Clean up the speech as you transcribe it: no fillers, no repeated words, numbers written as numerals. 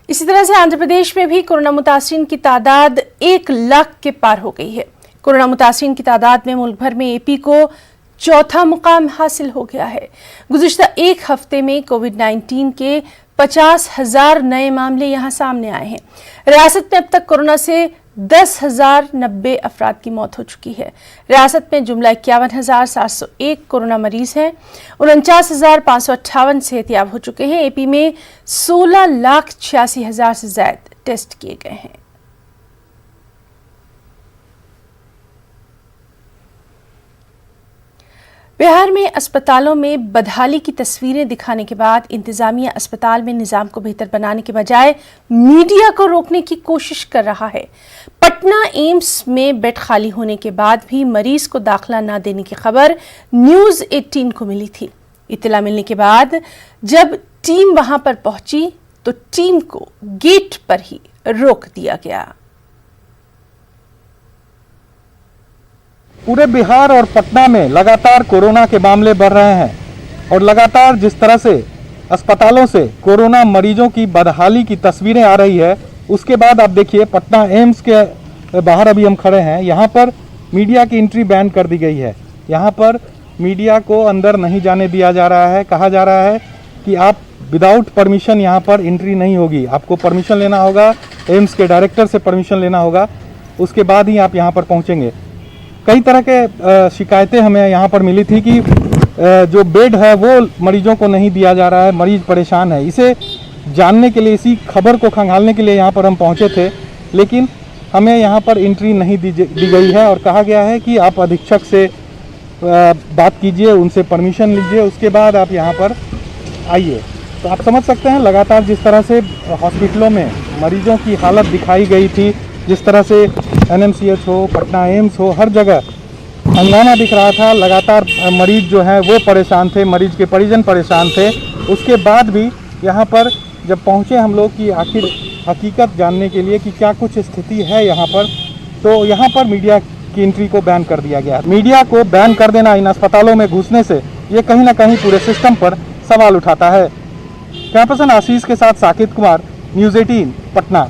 इसी तरह से आंध्र प्रदेश में भी कोरोना मुतासिरीन की तादाद 1 लाख के पार हो गई है। कोरोना मुतासिरीन की तादाद में मुल्क भर में एपी को चौथा मुकाम हासिल हो गया है। गुज़िश्ता एक हफ्ते में कोविड-19 के 50,000 नए मामले यहां सामने आए हैं। रियासत में अब तक कोरोना से 10,090 अफराद की मौत हो चुकी है। रियासत में जुमला 51,701 कोरोना मरीज हैं। 49,558 सेहतियाब हो चुके हैं। एपी में 16,86,000 से ज्यादा टेस्ट किए गए हैं। बिहार में अस्पतालों में बदहाली की तस्वीरें दिखाने के बाद इंतजामिया अस्पताल में निजाम को बेहतर बनाने के बजाय मीडिया को रोकने की कोशिश कर रहा है। पटना एम्स में बेड खाली होने के बाद भी मरीज को दाखिला न देने की खबर न्यूज़ 18 को मिली थी। इत्तला मिलने के बाद जब टीम वहां पर पहुंची तो टीम को गेट पर ही रोक दिया गया। पूरे बिहार और पटना में लगातार कोरोना के मामले बढ़ रहे हैं और लगातार जिस तरह से अस्पतालों से कोरोना मरीजों की बदहाली की तस्वीरें आ रही है, उसके बाद आप देखिए पटना एम्स के बाहर अभी हम खड़े हैं। यहाँ पर मीडिया की एंट्री बैन कर दी गई है। यहाँ पर मीडिया को अंदर नहीं जाने दिया जा रहा है। कहा जा रहा है कि आप विदाउट परमिशन यहाँ पर एंट्री नहीं होगी, आपको परमिशन लेना होगा, एम्स के डायरेक्टर से परमिशन लेना होगा, उसके बाद ही आप यहाँ पर पहुँचेंगे। कई तरह के शिकायतें हमें यहाँ पर मिली थी कि जो बेड है वो मरीजों को नहीं दिया जा रहा है, मरीज परेशान है। इसे जानने के लिए, इसी खबर को खंगालने के लिए यहाँ पर हम पहुँचे थे, लेकिन हमें यहाँ पर एंट्री नहीं दी गई है और कहा गया है कि आप अधीक्षक से बात कीजिए, उनसे परमिशन लीजिए, उसके बाद आप यहाँ पर आइए। तो आप समझ सकते हैं लगातार जिस तरह से हॉस्पिटलों में मरीजों की हालत दिखाई गई थी, जिस तरह से NMCH हो, पटना एम्स हो, हर जगह हंगामा दिख रहा था। लगातार मरीज जो हैं वो परेशान थे, मरीज के परिजन परेशान थे। उसके बाद भी यहाँ पर जब पहुँचे हम लोग कि आखिर हकीकत जानने के लिए कि क्या कुछ स्थिति है यहाँ पर, तो यहाँ पर मीडिया की एंट्री को बैन कर दिया गया। मीडिया को बैन कर देना इन अस्पतालों में घुसने से ये कहीं ना कहीं पूरे सिस्टम पर सवाल उठाता है। कैमरा पर्सन आशीष के साथ साकिब कुमार, न्यूज़ 18 पटना।